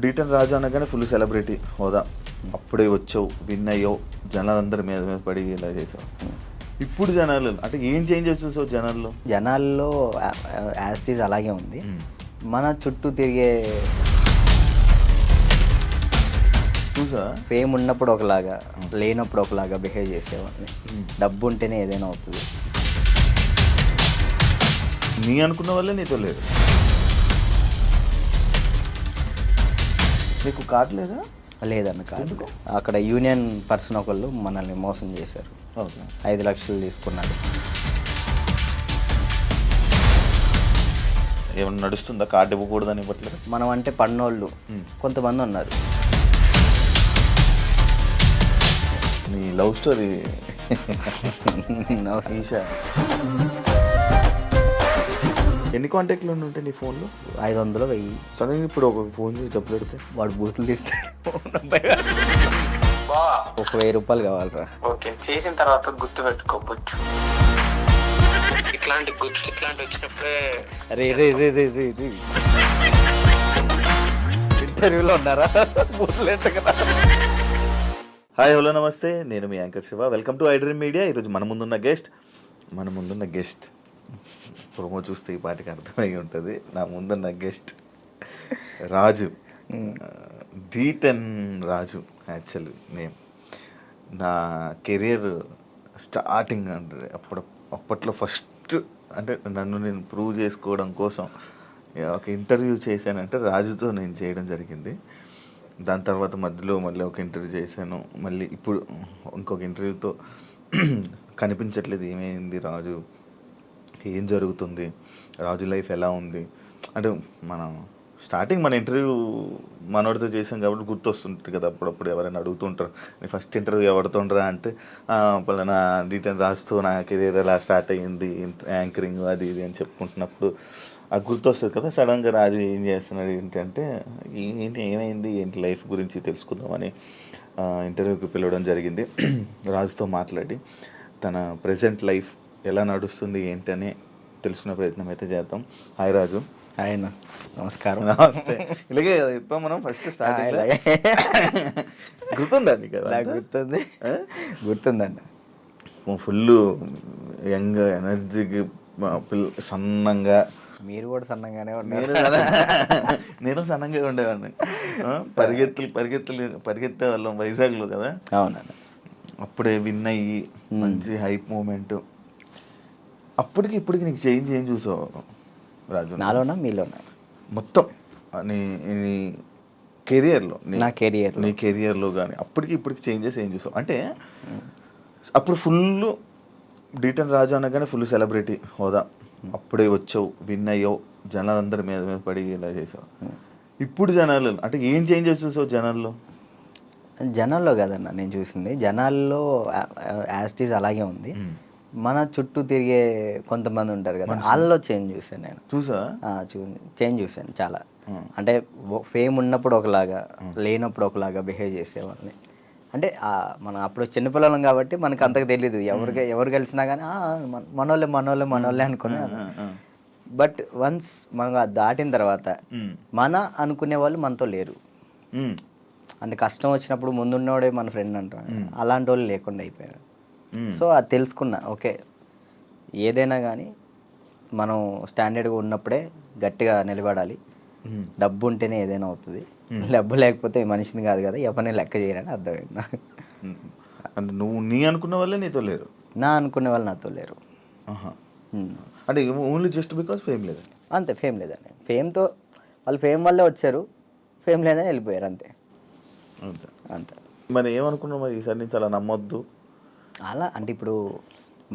డీటెన్ రాజు అనగానే full celebrity హోదా. అప్పుడే వచ్చావు, విన్ అయ్యావు, జనాలందరి మీద మీద పడి ఇలా చేసావు. ఇప్పుడు జనాలు అంటే ఏం చేంజెస్ చూసావు జనాల్లో యాస్టీజ్ అలాగే ఉంది. మన చుట్టూ తిరిగే చూసా ఫేమ్ ఉన్నప్పుడు ఒకలాగా, లేనప్పుడు ఒకలాగా బిహేవ్ చేసేవాడిని. డబ్బు ఉంటేనే ఏదైనా అవుతుంది. నీ అనుకున్న వాళ్ళే నీతో లేదు. నీకు కార్డు లేదా? లేదన్న కాదు. అక్కడ యూనియన్ పర్సన్ ఒకళ్ళు మనల్ని మోసం చేశారు. 5 లక్షలు తీసుకున్నారు. ఏమన్నా నడుస్తుందా కార్డు ఇవ్వకూడదని ఇవ్వట్లేదు? మనం అంటే పన్నోళ్ళు కొంతమంది ఉన్నారు. నీ లవ్ స్టోరీ ఈషా ఎన్ని కాంటాక్ట్లు ఉంటాయి నీ ఫోన్లో? 500 1000. సడన్గా ఇప్పుడు ఒక ఫోన్ చేసి డబ్బు పెడితే వాడు బూతులు తింటాడు. ఒక 1000 రూపాయలు కావాలరా. ఓకే, చేసిన తర్వాత గుర్తు పెట్టుకోవచ్చు. ఇట్లాంటి వచ్చినప్పుడే అరే రే రే రే రే రే ఇంటర్వ్యూలో ఉన్నారా? బూతులు కదా. హాయ్ హలో నమస్తే, నేను మీ anchor Shiva. Welcome to iDream media. ఈరోజు మన ముందున్న గెస్ట్ ప్రోమో చూస్తే ఈ పాటికి అర్థమై ఉంటుంది. నా ముందున్న గెస్ట్ రాజు, డీటెన్ రాజు యాక్చువల్ నేమ్. నా కెరియర్ స్టార్టింగ్ అంటే అప్పట్లో ఫస్ట్ అంటే నన్ను నేను ప్రూవ్ చేసుకోవడం కోసం ఒక ఇంటర్వ్యూ చేశానంటే రాజుతో నేను చేయడం జరిగింది. దాని తర్వాత మధ్యలో మళ్ళీ ఒక ఇంటర్వ్యూ చేశాను. మళ్ళీ ఇప్పుడు ఇంకొక ఇంటర్వ్యూతో కనిపించట్లేదు. ఏమైంది రాజు, ఏం జరుగుతుంది, రాజు లైఫ్ ఎలా ఉంది అంటే మనం స్టార్టింగ్ మన ఇంటర్వ్యూ మనోడితో చేసాం కాబట్టి గుర్తొస్తుంటుంది కదా. అప్పుడప్పుడు ఎవరైనా అడుగుతుంటారు, నీ ఫస్ట్ ఇంటర్వ్యూ ఎవరితోండ్రా అంటే పలానా డీటెయిల్ రాస్తూ నా కెరీర్ ఎలా స్టార్ట్ అయ్యింది, యాంకరింగ్ అది ఇది అని చెప్పుకుంటున్నప్పుడు అది గుర్తొస్తుంది కదా. సడన్గా రాజు ఏం చేస్తున్నాడు ఏంటంటే ఏమైంది ఏంటి లైఫ్ గురించి తెలుసుకుందామని ఇంటర్వ్యూకి పిలవడం జరిగింది. రాజుతో మాట్లాడి తన ప్రజెంట్ లైఫ్ ఎలా నడుస్తుంది ఏంటని తెలుసుకునే ప్రయత్నం అయితే చేద్దాం. హాయ్ రాజు. ఆయన నమస్కారం. నమస్తే. ఇలాగే ఇప్పుడు మనం ఫస్ట్ స్టార్టింగ్ గుర్తుందండి కదా? గుర్తుందండి. ఫుల్ యంగ్ ఎనర్జీకి సన్నంగా. మీరు కూడా సన్నంగానే ఉన్నారు. నేను సన్నంగా ఉండేవాడిని. పరిగెత్తే వాళ్ళం వైజాగ్లో కదా. అవునండి. అప్పుడే విన్ అయ్యి మంచి హైప్ మూమెంట్. అప్పటికి ఇప్పటికి నీకు చేంజ్ ఏం చూసావు రాజు? నాలోనా మీలోనా? మొత్తం నీ కెరియర్లో, నీ కెరియర్లో కానీ అప్పటికి ఇప్పటికి చేంజెస్ ఏం చూసావు? అంటే అప్పుడు ఫుల్ డీటెన్ రాజు అనగానే ఫుల్ సెలబ్రిటీ హోదా. అప్పుడే వచ్చావు, విన్ అయ్యావు, జనాలందరి మీద మీద పడి ఇలా చేసావు. ఇప్పుడు జనాలు అంటే ఏం చేంజెస్ చూసావు జనాల్లో కదన్న నేను చూసింది. జనాల్లో యాస్టీజ్ అలాగే ఉంది. మన చుట్టూ తిరిగే కొంతమంది ఉంటారు కదా, వాళ్ళలో చేంజ్ చూసాను నేను. చేంజ్ చూసాను చాలా. అంటే ఫేమ్ ఉన్నప్పుడు ఒకలాగా, లేనప్పుడు ఒకలాగా బిహేవ్ చేసేవాళ్ళని. అంటే మనం అప్పుడు చిన్నపిల్లలం కాబట్టి మనకు అంతకు తెలీదు. ఎవరు కలిసినా కానీ మనోళ్ళే అనుకున్నాను. బట్ వన్స్ మనం దాటిన తర్వాత మన అనుకునే వాళ్ళు మనతో లేరు. అంటే కష్టం వచ్చినప్పుడు ముందున్నవాడే మన ఫ్రెండ్ అంటాం, అలాంటి వాళ్ళు లేకుండా అయిపోయారు. సో అది తెలుసుకున్నా, ఓకే ఏదైనా కానీ మనం స్టాండర్డ్గా ఉన్నప్పుడే గట్టిగా నిలబడాలి. డబ్బు ఉంటేనే ఏదైనా అవుతుంది. డబ్బు లేకపోతే మనిషిని కాదు కదా, ఎవరిని లెక్క చేయరని అర్థమైంది. అంటే నువ్వు నీ అనుకున్న వాళ్ళే నీతో లేరు? నా అనుకునే వాళ్ళు నాతో లేరు. అంటే ఓన్లీ జస్ట్ బికాస్ ఫేమ్ లేదు. అంతే, ఫేమ్ లేదని. ఫేమ్తో వాళ్ళు ఫేమ్ వల్లే వచ్చారు, ఫేమ్ లేదని వెళ్ళిపోయారు. అంతే అంతే. మరి ఏమనుకున్నావు మరి ఈసారి నుంచి అలా నమ్మొద్దు అలా? అంటే ఇప్పుడు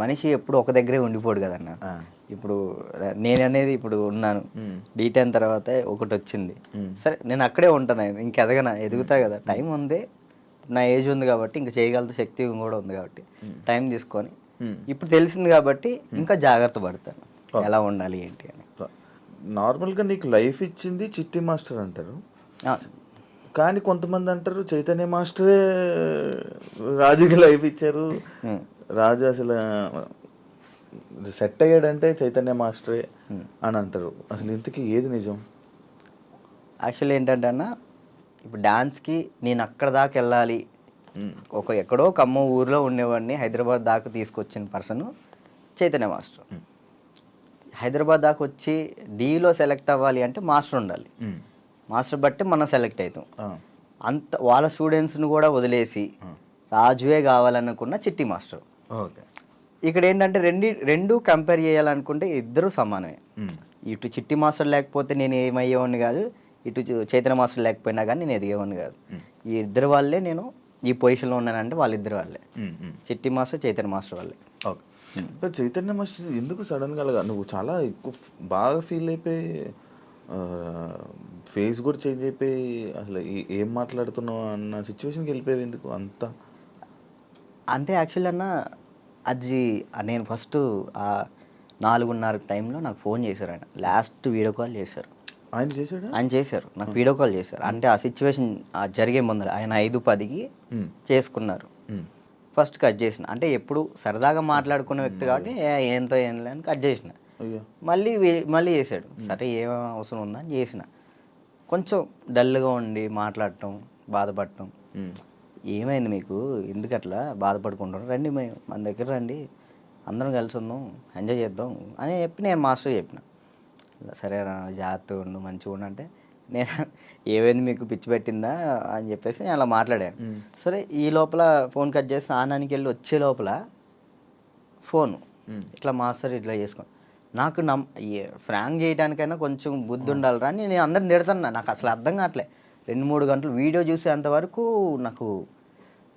మనిషి ఎప్పుడు ఒక దగ్గరే ఉండిపోడు కదన్న. ఇప్పుడు నేను అనేది ఇప్పుడు ఉన్నాను, డీటెన్ తర్వాత ఒకటి వచ్చింది, సరే నేను అక్కడే ఉంటాను, ఇంక ఎదుగుతా కదా. టైం ఉంది, నా ఏజ్ ఉంది కాబట్టి, ఇంకా చేయగలిగే శక్తి కూడా ఉంది కాబట్టి టైం తీసుకొని ఇప్పుడు తెలిసింది కాబట్టి ఇంకా జాగ్రత్త పడతాను ఎలా ఉండాలి ఏంటి అని. నార్మల్గా నీకు లైఫ్ ఇచ్చింది చిట్టి మాస్టర్ అంటారు, కానీ కొంతమంది అంటారు చైతన్య మాస్టరే రాజుకి లైఫ్ ఇచ్చారు, రాజు అసలు సెట్ అయ్యాడంటే చైతన్య మాస్టరే అని అంటారు. అసలు ఇంతకీ ఏది నిజం? యాక్చువల్లీ ఏంటంటే అన్న, ఇప్పుడు డాన్స్కి నేను అక్కడ దాకా వెళ్ళాలి, ఎక్కడో ఖమ్మం ఊర్లో ఉండేవాడిని హైదరాబాద్ దాకా తీసుకొచ్చిన పర్సన్ చైతన్య మాస్టర్. హైదరాబాద్ దాకా వచ్చి డీలో సెలెక్ట్ అవ్వాలి అంటే మాస్టర్ ఉండాలి. మాస్టర్ బట్టి మనం సెలెక్ట్ అవుతాం. అంత వాళ్ళ స్టూడెంట్స్ని కూడా వదిలేసి రాజువే కావాలనుకున్న చిట్టి మాస్టర్. ఓకే. ఇక్కడ ఏంటంటే రెండు కంపేర్ చేయాలనుకుంటే ఇద్దరు సమానమే. ఇటు చిట్టి మాస్టర్ లేకపోతే నేను ఏమయ్యేవాడిని కాదు, ఇటు చైతన్య మాస్టర్ లేకపోయినా కానీ నేను ఎదిగేవాడిని కాదు. ఈ ఇద్దరు వాళ్ళే నేను ఈ పొజిషన్లో ఉన్నానంటే వాళ్ళిద్దరు వాళ్ళే, చిట్టి మాస్టర్ చైతన్య మాస్టర్ వాళ్ళే. ఓకే. చైతన్య మాస్టర్ ఎందుకు సడన్గా అలాగా నువ్వు చాలా ఎక్కువ బాగా ఫీల్ అయిపోయి ఫేస్ కూడా చేంజ్ అయిపోయి అసలు ఏం మాట్లాడుతున్నావు అన్న సిచ్యువేషన్కి వెళ్ళిపోయావు ఎందుకు అంత? అంటే యాక్చువల్లీ అన్న అది నేను ఫస్ట్ 4:30 టైంలో నాకు ఫోన్ చేశారు. ఆయన లాస్ట్ వీడియో కాల్ చేశారు. ఆయన చేశారు నాకు వీడియో కాల్ చేశారు. అంటే ఆ సిచ్యువేషన్ జరిగే ముందర ఆయన 5:10కి చేసుకున్నారు. ఫస్ట్ కట్ చేసిన, అంటే ఎప్పుడు సరదాగా మాట్లాడుకునే వ్యక్తి కాబట్టి ఏంతో ఏం లేని కట్ చేసిన. మళ్ళీ చేశాడు. సరే ఏం అవసరం ఉందా అని చేసిన. కొంచెం డల్గా ఉండి మాట్లాడటం, బాధపడటం. ఏమైంది మీకు, ఎందుకు అట్లా బాధపడుకుంటారు, రండి మన దగ్గర రండి, అందరం కలిసి ఉందాం, ఎంజాయ్ చేద్దాం అని చెప్పి నేను మాస్టర్ చెప్పిన. సరే జాగ్రత్తగా ఉండు, మంచిగా ఉండు అంటే నేను ఏమైంది మీకు పిచ్చి పెట్టిందా అని చెప్పేసి నేను అలా మాట్లాడాను. సరే ఈ లోపల ఫోన్ కట్ చేసి స్నానానికి వెళ్ళి వచ్చే లోపల ఫోను ఇట్లా మాస్టర్ ఇట్లా చేసుకోండి. నాకు ఫ్రాంక్ చేయడానికైనా కొంచెం బుద్ధి ఉండాలిరా అని నేను అందరిని తిడుతున్నా. నాకు అసలు అర్థం కావట్లే. 2-3 గంటలు వీడియో చూసేంతవరకు నాకు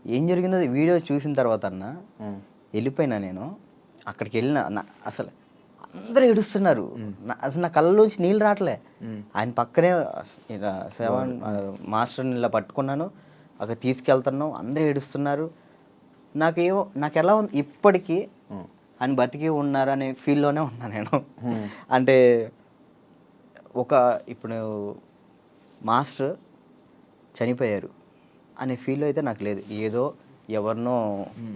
ఏం జరిగిందో వీడియో చూసిన తర్వాత అన్న వెళ్ళిపోయినా. నేను అక్కడికి వెళ్ళిన అసలు అందరూ ఏడుస్తున్నారు. అసలు నా కళ్ళలోంచి నీళ్ళు రావట్లే. ఆయన పక్కనే మాస్టర్ని ఇలా పట్టుకున్నాను, అక్కడ తీసుకెళ్తున్నాం, అందరూ ఏడుస్తున్నారు. నాకు ఎలా ఉంది ఇప్పటికీ ఆయన బతికి ఉన్నారు అనే ఫీల్లోనే ఉన్నా నేను. అంటే ఇప్పుడు మాస్టర్ చనిపోయారు అనే ఫీల్ అయితే నాకు లేదు. ఏదో ఎవరినో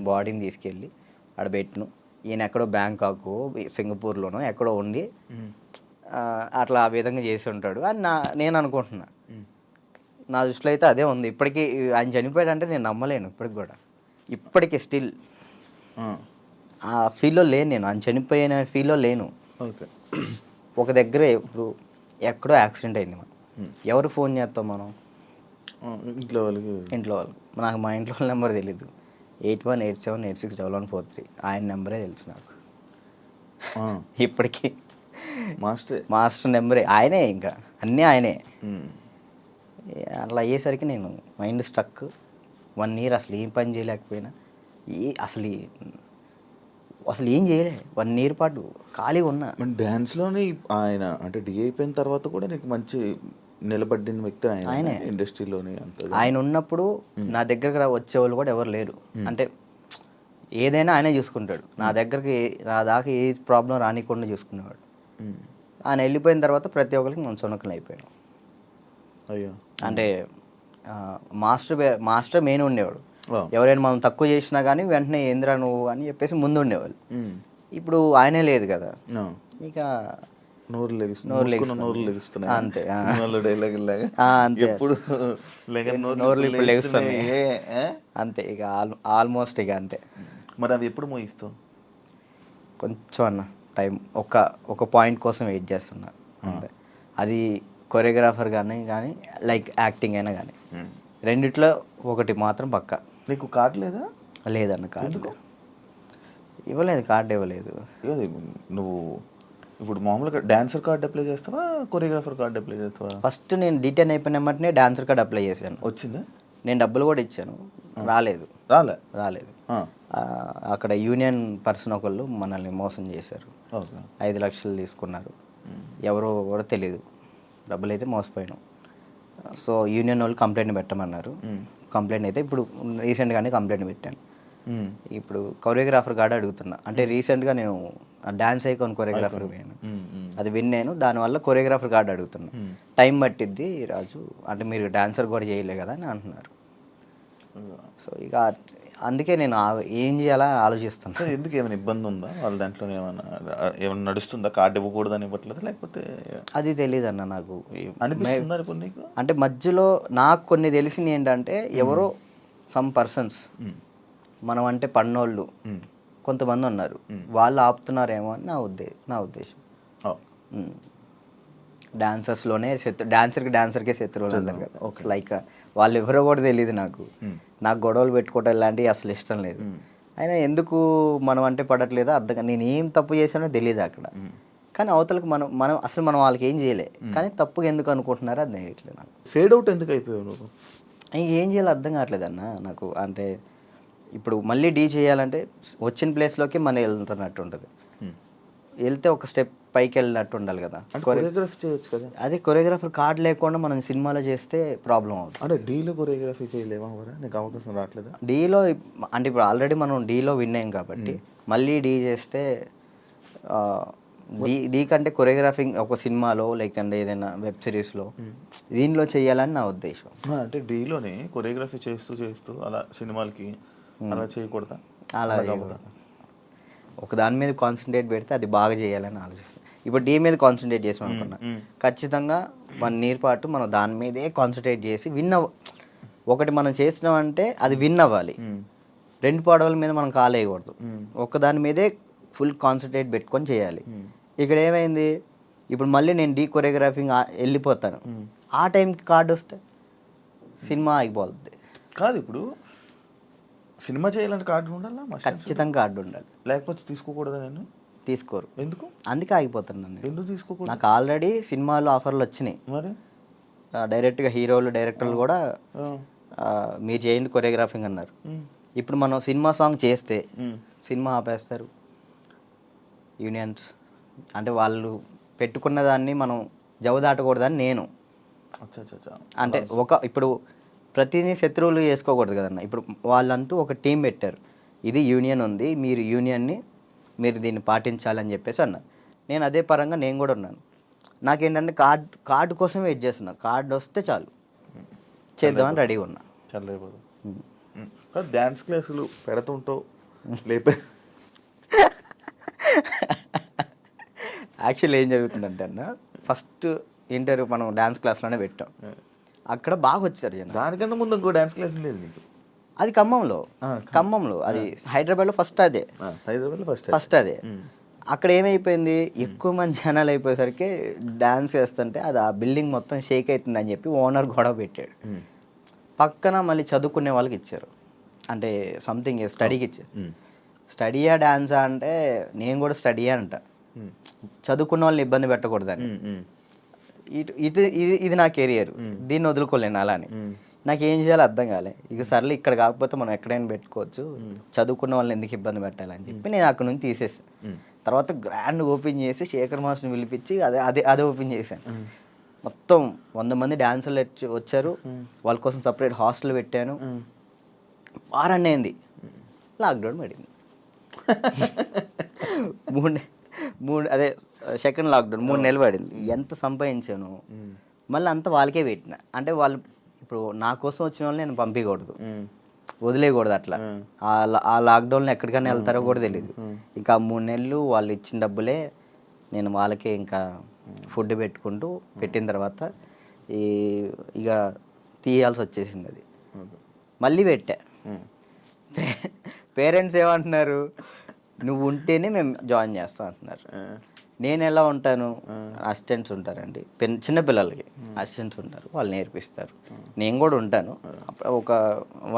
బాడీని తీసుకెళ్ళి ఆడ పెట్టిను, ఈయన ఎక్కడో బ్యాంకాక్ సింగపూర్లోనో ఎక్కడో ఉండి అట్లా ఆ విధంగా చేసి ఉంటాడు అని నేను అనుకుంటున్నా. నా దృష్టిలో అయితే అదే ఉంది. ఇప్పటికీ ఆయన చనిపోయాడంటే నేను నమ్మలేను. ఇప్పటికీ స్టిల్ ఆ ఫీల్లో లేను నేను. ఆయన చనిపోయిన ఫీల్లో లేను. ఓకే. ఒక దగ్గర ఇప్పుడు ఎక్కడో యాక్సిడెంట్ అయింది, మనం ఎవరు ఫోన్ చేస్తాం మనం? ఇంట్లో వాళ్ళు. నాకు మా ఇంట్లో వాళ్ళ నెంబర్ తెలీదు. 8187861143 ఆయన నెంబరే తెలుసు నాకు ఇప్పటికీ. మాస్టర్ నెంబరే ఆయనే, ఇంకా అన్నీ ఆయనే. అట్లా అయ్యేసరికి నేను మైండ్ స్ట్రక్. 1 year అసలు ఏం పని చేయలేకపోయినా, అసలు ఏం చేయలే. 1 year పాటు ఖాళీగా ఉన్నా. డ్యాన్స్లోనే ఆయన అంటే డి అయిపోయిన తర్వాత కూడా నీకు మంచి నిలబడిన వ్యక్తి ఆయనే ఇండస్ట్రీలోని. ఆయన ఉన్నప్పుడు నా దగ్గరకు వచ్చేవాళ్ళు కూడా ఎవరు లేరు. అంటే ఏదైనా ఆయనే చూసుకుంటాడు. నా దాకా ఏ ప్రాబ్లం రానికుండా చూసుకునేవాడు. ఆయన వెళ్ళిపోయిన తర్వాత ప్రతి ఒక్కరికి మనం సొనకలు అయిపోయాం. అయ్యో. అంటే మాస్టర్ మెయిన్ ఉండేవాడు. ఎవరైనా మనం తక్కువ చేసినా కానీ వెంటనే ఏంద్రా నువ్వు అని చెప్పేసి ముందు ఉండేవాళ్ళు. ఇప్పుడు ఆయనే లేదు కదా, ఇక నోరు లెగుస్తున్నాయి అంతే. అంతే ఇక ఆల్మోస్ట్ ఇక అంతే. మరి అవి ఎప్పుడు మోయిస్తావు? కొంచెం అన్న టైం, ఒక పాయింట్ కోసం వెయిట్ చేస్తున్నా అంతే. అది కొరియోగ్రాఫర్ కానీ లైక్ యాక్టింగ్ అయినా కానీ రెండిట్లో ఒకటి మాత్రం పక్కా. నీకు కార్డు లేదా? లేదన్న, కార్డు ఇవ్వలేదు. కార్డు ఇవ్వలేదు. నువ్వు ఇప్పుడు మామూలుగా డాన్సర్ కార్డు అప్లై చేస్తావా, కొరియోగ్రాఫర్ కార్డు అప్లై చేస్తావా? ఫస్ట్ నేను డీటెయిల్ అయిపోయిన వెంటనే డాన్సర్ కార్డు అప్లై చేశాను. వచ్చిందా? నేను డబ్బులు కూడా ఇచ్చాను, రాలేదు. అక్కడ యూనియన్ పర్సన్ ఒకళ్ళు మనల్ని మోసం చేశారు. 5 లక్షలు తీసుకున్నారు. ఎవరో కూడా తెలియదు. డబ్బులు అయితే మోసపోయినాం. సో యూనియన్ వాళ్ళు కంప్లైంట్ పెట్టమన్నారు. కంప్లైంట్ అయితే ఇప్పుడు రీసెంట్గానే కంప్లైంట్ పెట్టాను. ఇప్పుడు కొరియోగ్రాఫర్ కార్డు అడుగుతున్నా. అంటే రీసెంట్గా నేను డాన్స్ ఐకాన్ కొరియోగ్రాఫర్ పోయాను, అది విన్నాను. దానివల్ల కొరియోగ్రాఫర్ కార్డు అడుగుతున్నా. టైం పట్టిద్ది రాజు అంటే, మీరు డాన్సర్ కూడా చేయలే కదా అని అంటున్నారు. సో ఇక అందుకే నేను ఏం చేయాలా ఆలోచిస్తాను. సరే, ఎందుకు ఏమైనా ఇబ్బంది ఉందా వాళ్ళ దాంట్లో? ఏమైనా నడుస్తుందా? కార్డు ఇవ్వకూడదని ఇవ్వట్లేదు, లేకపోతే అది తెలియదు అన్న నాకు. అనిపిస్తుందా ఇప్పుడు నీకు? అంటే మధ్యలో నాకు కొన్ని తెలిసింది ఏంటంటే, ఎవరో సమ్ పర్సన్స్ మనం అంటే పన్నోళ్ళు కొంతమంది ఉన్నారు, వాళ్ళు ఆపుతున్నారేమో అని నా ఉద్దేశం. డాన్సర్స్లోనే డాన్సర్కే శత్రువులు అంటారు కదా, లైక్ వాళ్ళు ఎవరో కూడా తెలియదు నాకు గొడవలు పెట్టుకోవటం ఇలాంటివి అసలు ఇష్టం లేదు. అయినా ఎందుకు మనం అంటే పడట్లేదో అర్థం, నేను ఏం తప్పు చేశానో తెలియదు అక్కడ. కానీ అవతలకు మనం అసలు మనం వాళ్ళకి ఏం చేయలే, కానీ తప్పుగా ఎందుకు అనుకుంటున్నారో అర్థం చేయట్లేదు నాకు. ఫేడ్ అవుట్ ఎందుకు అయిపోయావు నువ్వు? ఇంకేం చేయాలో అర్థం కావట్లేదు అన్న నాకు. అంటే ఇప్పుడు మళ్ళీ డీ చేయాలంటే వచ్చిన ప్లేస్లోకి మనం వెళ్తున్నట్టు ఉంటుంది, వెళ్తే ఒక స్టెప్ పైకి వెళ్ళినట్టు ఉండాలి కదా. కొరియోగ్రఫీ చేయొచ్చు కదా. అదే కొరియోగ్రాఫర్ కార్డు లేకుండా మనం సినిమాలో చేస్తే ప్రాబ్లం అవుతుంది. అంటే డీలో కొరియోగ్రఫీ చేయలేమా? నీకు అవకాశం రావట్లేదా డీలో? అంటే ఇప్పుడు ఆల్రెడీ మనం డీలో విన్ అయ్యాం కాబట్టి మళ్ళీ డీ చేస్తే డీ కంటే కొరియోగ్రాఫింగ్ ఒక సినిమాలో లేకంటే ఏదైనా వెబ్ సిరీస్లో దీనిలో చేయాలని నా ఉద్దేశం. అంటే డీలోనే కొరియోగ్రఫీ చేస్తూ అలా సినిమాలకి అలా చేయకూడదా? అలా ఒక దాని మీద కాన్సన్ట్రేట్ పెడితే అది బాగా చేయాలని ఆలోచిస్తాను. ఇప్పుడు డీ మీద కాన్సన్ట్రేట్ చేసాం అనుకున్నా, ఖచ్చితంగా 1 year పాటు మనం దాని మీదే కాన్సన్ట్రేట్ చేసి ఒకటి మనం చేసినామంటే అది విన్ అవ్వాలి. 2 పడవల మీద మనం కాలేయకూడదు, ఒక దాని మీదే ఫుల్ కాన్సన్ట్రేట్ పెట్టుకొని చేయాలి. ఇక్కడ ఏమైంది, ఇప్పుడు మళ్ళీ నేను డీ కొరియోగ్రాఫింగ్ వెళ్ళిపోతాను, ఆ టైంకి కార్డు వస్తే సినిమా అయిపోతుంది. కాదు, ఇప్పుడు సినిమా చేయాలంటే కార్డు ఉండాలా? ఖచ్చితంగా కార్డు ఉండాలి, లేకపోతే తీసుకోకూడదా? నేను తీసుకోరు. ఎందుకు? అందుకే ఆగిపోతున్నాను. ఎందుకు తీసుకోకూడదు? నాకు ఆల్రెడీ సినిమాలో ఆఫర్లు వచ్చినాయి. మరి డైరెక్ట్గా హీరోలు డైరెక్టర్లు కూడా మీరు చేయండి కొరియోగ్రాఫింగ్ అన్నారు. ఇప్పుడు మనం సినిమా సాంగ్ చేస్తే సినిమా ఆపేస్తారు యూనియన్స్. అంటే వాళ్ళు పెట్టుకున్న దాన్ని మనం జవదాటకూడదని నేను. అంటే ఇప్పుడు ప్రతిదీ శత్రువులు చేసుకోకూడదు కదన్న. ఇప్పుడు వాళ్ళంటూ ఒక టీం పెట్టారు, ఇది యూనియన్ ఉంది, మీరు యూనియన్ని మీరు దీన్ని పాటించాలని చెప్పేసి అన్నారు. నేను అదే పరంగా నేను కూడా ఉన్నాను. నాకేంటంటే కార్డు కోసం వెయిట్ చేస్తున్నా, కార్డు వస్తే చాలు చేద్దామని రెడీగా ఉన్నా. చాలా డ్యాన్స్ క్లాసులు పెడుతుంటావు లేపే. యాక్చువల్లీ ఏం జరుగుతుందంటే అన్న, ఫస్ట్ ఇంటర్వ్యూ మనం డ్యాన్స్ క్లాస్లోనే పెట్టాం, అక్కడ బాగా వచ్చారు జనం. దానికన్నా ముందు ఇంకో డ్యాన్స్ క్లాస్ లేదు నీకు? అది ఖమ్మంలో అది హైదరాబాద్లో ఫస్ట్ అదే. హైదరాబాద్లో ఫస్ట్ అదే. అక్కడ ఏమైపోయింది, ఎక్కువ మంది జనాలు అయిపోయేసరికి డ్యాన్స్ వేస్తుంటే అది ఆ బిల్డింగ్ మొత్తం షేక్ అవుతుందని చెప్పి ఓనర్ గొడవ పెట్టాడు. పక్కన మళ్ళీ చదువుకునే వాళ్ళకి ఇచ్చారు, అంటే సంథింగ్ స్టడీకి ఇచ్చారు. స్టడీయా డ్యాన్సా అంటే నేను కూడా స్టడీయా అంట, చదువుకున్న వాళ్ళని ఇబ్బంది పెట్టకూడదని. ఇది నా కెరియర్, దీన్ని వదులుకోలేను అలానే. నాకు ఏం చేయాలో అర్థం కాలే. ఇక సర్లే ఇక్కడ కాకపోతే మనం ఎక్కడైనా పెట్టుకోవచ్చు, చదువుకున్న వాళ్ళని ఎందుకు ఇబ్బంది పెట్టాలని చెప్పి నేను అక్కడ నుంచి తీసేసాను. తర్వాత గ్రాండ్ ఓపెన్ చేసి శేఖర్ మాస్టర్ని పిలిపించి అదే ఓపెన్ చేశాను. మొత్తం 100 మంది డాన్సర్లు వచ్చారు, వాళ్ళ కోసం సపరేట్ హాస్టల్ పెట్టాను. వారాన్ని అయింది, లాక్డౌన్ పడింది. అదే సెకండ్ లాక్డౌన్ 3 నెలలు పడింది. ఎంత సంపాదించాను మళ్ళీ అంతా వాళ్ళకే పెట్టిన. అంటే వాళ్ళు ఇప్పుడు నా కోసం వచ్చిన వాళ్ళని నేను పంపించకూడదు, వదిలేయకూడదు. అట్లా ఆ లాక్డౌన్లో ఎక్కడికైనా వెళ్తారో కూడా తెలియదు. ఇంకా 3 నెలలు వాళ్ళు ఇచ్చిన డబ్బులే నేను వాళ్ళకే ఇంకా ఫుడ్ పెట్టుకుంటూ పెట్టిన తర్వాత ఇక తీయాల్సి వచ్చేసింది. అది మళ్ళీ పెట్టా. పేరెంట్స్ ఏమంటున్నారు, నువ్వు ఉంటేనే మేము జాయిన్ చేస్తాం అంటున్నారు. నేను ఎలా ఉంటాను, అసిస్టెంట్స్ ఉంటారండి, చిన్నపిల్లలకి అసిస్టెంట్స్ ఉంటారు, వాళ్ళు నేర్పిస్తారు. నేను కూడా ఉంటాను, ఒక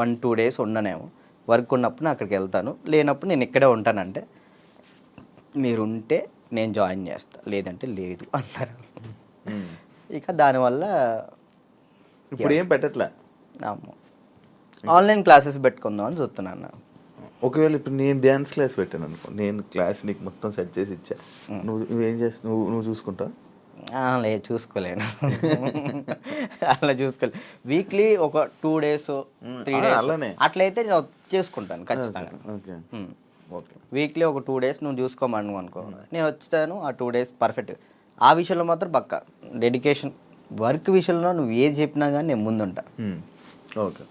1-2 days ఉండనేమో. వర్క్ ఉన్నప్పుడు అక్కడికి వెళ్తాను, లేనప్పుడు నేను ఇక్కడే ఉంటానంటే మీరు ఉంటే నేను జాయిన్ చేస్తాను, లేదంటే లేదు అన్నారు. ఇక దానివల్ల ఇప్పుడు ఏం పెట్టట్లే, ఆన్లైన్ క్లాసెస్ పెట్టుకుందాం అని చూస్తున్నాను. ఒకవేళ ఇప్పుడు నేను డ్యాన్స్ క్లాస్ పెట్టాను అనుకో, నేను క్లాస్ నీకు మొత్తం సెట్ చేసి ఇచ్చా, నువ్వేం చేస్తావు? నువ్వు చూసుకుంటావు? లేదు, చూసుకోలేను. అలా చూసుకోలేదు. వీక్లీ ఒక 2 days 3 days అలానే అట్లయితే నేను చేసుకుంటాను ఖచ్చితంగా. ఓకే, వీక్లీ ఒక 2 days నువ్వు చూసుకోమను అనుకో, నేను వచ్చాను ఆ 2 days పర్ఫెక్ట్. ఆ విషయంలో మాత్రం పక్కా డెడికేషన్, వర్క్ విషయంలో నువ్వు ఏది చెప్పినా కానీ నేను ముందుంటా. ఓకే.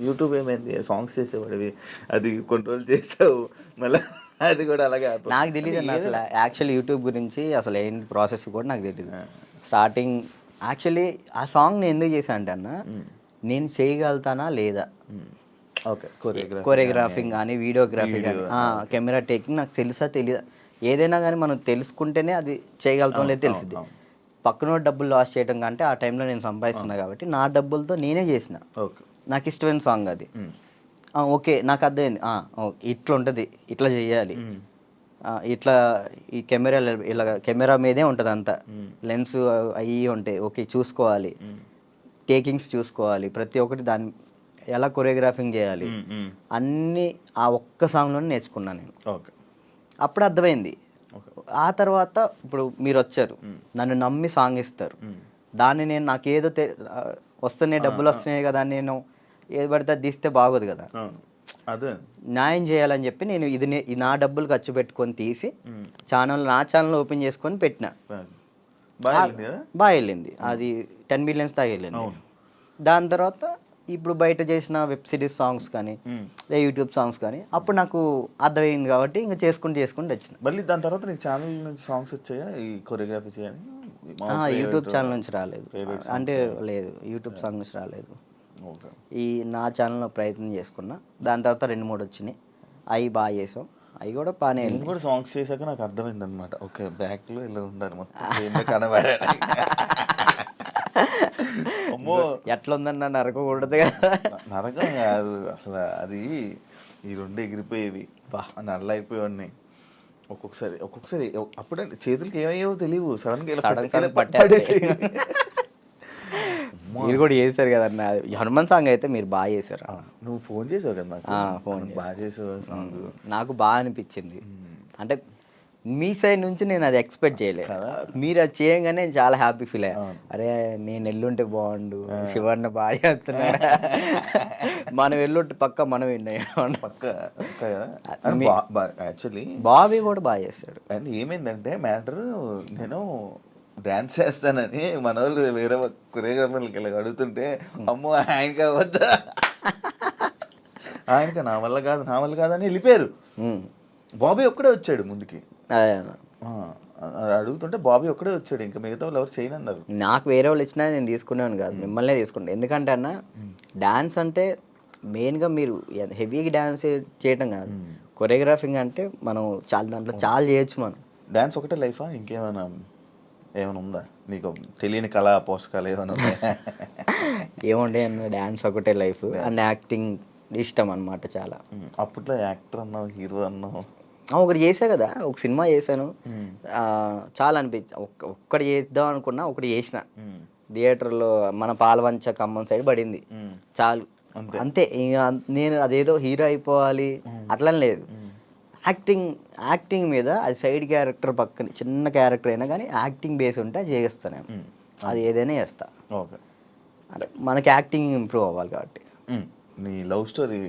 యూట్యూబ్ ఏమైంది? సాంగ్స్ చేసేవాడివి, అది కొన్ని రోజులు చేసావు, మళ్ళీ అది కూడా అలాగే ఆపేసావు. నాకు తెలియదు అన్న అసలు యాక్చువల్లీ యూట్యూబ్ గురించి అసలు ఏంటి ప్రాసెస్ కూడా నాకు తెలియదు. స్టార్టింగ్ యాక్చువల్లీ ఆ సాంగ్ నేను ఎందుకు చేశాను అంటే అన్న, నేను చేయగలుగుతానా లేదా, ఓకే, కొరియోగ్రాఫింగ్ కానీ వీడియోగ్రఫీ కానీ కెమెరా టేకింగ్ నాకు తెలుసా తెలియదా, ఏదైనా కానీ మనం తెలుసుకుంటేనే అది చేయగలుగుతాం లేదు తెలిసింది. పక్కన డబ్బులు లాస్ చేయడం కంటే ఆ టైంలో నేను సంపాదిస్తున్నా కాబట్టి నా డబ్బులతో నేనే చేసిన. ఓకే, నాకు ఇష్టమైన సాంగ్ అది. ఓకే నాకు అర్థమైంది, ఇట్లా ఉంటుంది, ఇట్లా చేయాలి, ఇట్లా ఈ కెమెరా ఇలా కెమెరా మీదే ఉంటుంది అంతా, లెన్స్ అవి ఉంటాయి, ఓకే చూసుకోవాలి, టేకింగ్స్ చూసుకోవాలి, ప్రతి ఒక్కటి దాన్ని ఎలా కొరియోగ్రాఫింగ్ చేయాలి అన్నీ ఆ ఒక్క సాంగ్లోనే నేర్చుకున్నాను నేను. ఓకే, అప్పుడు అర్థమైంది. ఆ తర్వాత ఇప్పుడు మీరు వచ్చారు, నన్ను నమ్మి సాంగ్ ఇస్తారు, దాన్ని నేను నాకేదో వస్తున్నాయి డబ్బులు వస్తున్నాయి కదా, నేను ఏది పడితే అది తీస్తే బాగోదు కదా, అదే న్యాయం చేయాలని చెప్పి నేను ఇది నా డబ్బులు ఖర్చు పెట్టుకొని తీసి నా ఛానల్ ఓపెన్ చేసుకొని పెట్టిన. బాగా వెళ్ళింది, అది 10 millions దాకా వెళ్ళింది. దాని తర్వాత ఇప్పుడు బయట చేసిన వెబ్ సిరీస్ సాంగ్స్ కానీ యూట్యూబ్ సాంగ్స్ కానీ అప్పుడు నాకు అర్థమైంది కాబట్టి ఇంకా చేసుకుంటూ వచ్చిన. మళ్ళీ దాని తర్వాత నీకు ఛానల్ నుంచి సాంగ్స్ వచ్చాయా ఈ కొరియోగ్రఫీ చేయాలి? యూట్యూబ్ ఛానల్ నుంచి రాలేదు, అంటే లేదు యూట్యూబ్ సాంగ్ నుంచి రాలేదు. ఈ నా ఛానల్లో ప్రయత్నం చేసుకున్నా, దాని తర్వాత 2-3 వచ్చినాయి, అవి బాగా చేసాం, అవి కూడా బాగానే. నేను కూడా సాంగ్స్ చేశాక నాకు అర్థమైంది అనమాట, ఓకే బ్యాక్లో ఇలా ఉండాలి మొత్తం కనబడే. అమ్మో ఎట్లుందన్న నరకకూడదు కదా. నరకం కాదు అసలు, అది ఈ రెండు ఎగిరిపోయేవి, నల్ల అయిపోయేవాడిని. ఒక్కొక్కసారి అప్పుడే చేతులకి ఏమయ్యేవో తెలియవు, సడన్గా పట్టేసి. మీరు కూడా చేశారు కదన్న హనుమాన్ సాంగ్, అయితే మీరు బాగా చేశారు. నువ్వు ఫోన్ చేసావు కదా నాకు, ఫోన్ బాగా చేసావు, నాకు బాగా అనిపించింది. అంటే మీ సైడ్ నుంచి నేను అది ఎక్స్పెక్ట్ చేయలేదు, మీరు అది చేయగానే చాలా హ్యాపీ ఫీల్ అయ్యా. అరే నేను ఎల్లుంటే బాగుండు, శివన్న బాగా చేస్తున్నాడు, మనం ఎల్లుంటే పక్క మనం యాక్చువల్లీ బాబీ కూడా బాగా చేస్తాడు. అండ్ ఏమైందంటే మ్యాటర్, నేను డాన్స్ చేస్తానని మన వాళ్ళు వేరే కొరియోగ్రాఫర్లకి ఇలా అడుగుతుంటే, అమ్మో ఆయనకి వద్దా, ఆయనకి నా వల్ల కాదని వెళ్ళిపోయారు. బాబీ ఒక్కడే వచ్చాడు ముందుకి, అడుగుతుంటే బాబీ ఒక్కడే వచ్చాడు, ఇంకా మిగతా వాళ్ళు ఎవరు చేయనన్నారు. నాకు వేరే వాళ్ళు ఇచ్చినా నేను తీసుకునేవాను కాదు, మిమ్మల్నే తీసుకుంటాను. ఎందుకంటే అన్న డాన్స్ అంటే మెయిన్గా మీరు హెవీగా డాన్స్ చేయటం కాదు, కొరియోగ్రాఫింగ్ అంటే మనం దాంట్లో చాలా చేయొచ్చు. మనం డాన్స్ ఒకటే లైఫా, ఇంకేమైనా ఉందా నీకు తెలియని కళా పోషకాలు ఏమైనా ఉన్నాయా? ఏముండే అన్న, డాన్స్ ఒకటే లైఫ్ అండ్ యాక్టింగ్ ఇష్టం అనమాట చాలా. అప్పట్లో యాక్టర్ అన్నావు, హీరో అన్నావు, ఒకటి చేసా కదా, ఒక సినిమా చేశాను, చాలా అనిపించి ఒక్కటి చేద్దాం అనుకున్నా, ఒకటి చేసిన థియేటర్లో మన పాలవంచ ఖమ్మం సైడ్ పడింది, చాలు అంతే. ఇంకా నేను అదేదో హీరో అయిపోవాలి అట్లా లేదు, యాక్టింగ్ మీద అది సైడ్ క్యారెక్టర్ పక్కన చిన్న క్యారెక్టర్ అయినా కానీ యాక్టింగ్ బేస్ ఉంటే అది చేస్తాను, అది ఏదైనా చేస్తా. ఓకే, అంటే మనకి యాక్టింగ్ ఇంప్రూవ్ అవ్వాలి కాబట్టి. నీ లవ్ స్టోరీ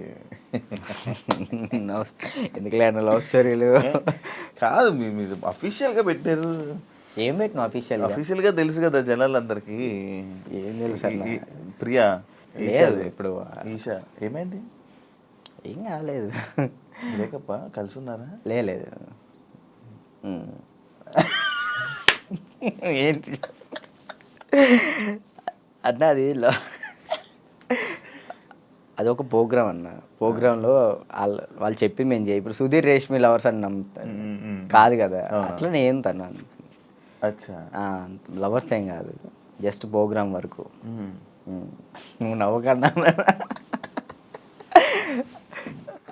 ఎందుకులే అన్న లవ్ స్టోరీలు కాదు, మీరు అఫీషియల్గా పెట్టారు. ఏం పెట్టిన అఫీషియల్గా తెలుసు కదా జనాలందరికీ. ఏం తెలుసు ప్రియా లేదు ఇప్పుడు, ఈషా ఏమైంది? ఏం కాలేదు, బ్రేకప్ కలిసి ఉన్నారా? లేదు ఏంటి అన్న, అది ఒక ప్రోగ్రామ్ అన్న, ప్రోగ్రాంలో వాళ్ళు చెప్పి మేము చేయి, ఇప్పుడు సుధీర్ రేష్మి లవర్స్ అని నమ్ముతాను కాదు కదా, అట్లా నేను తను లవర్స్ ఏం కాదు, జస్ట్ ప్రోగ్రామ్ వరకు. నువ్వు నవ్వకన్నా,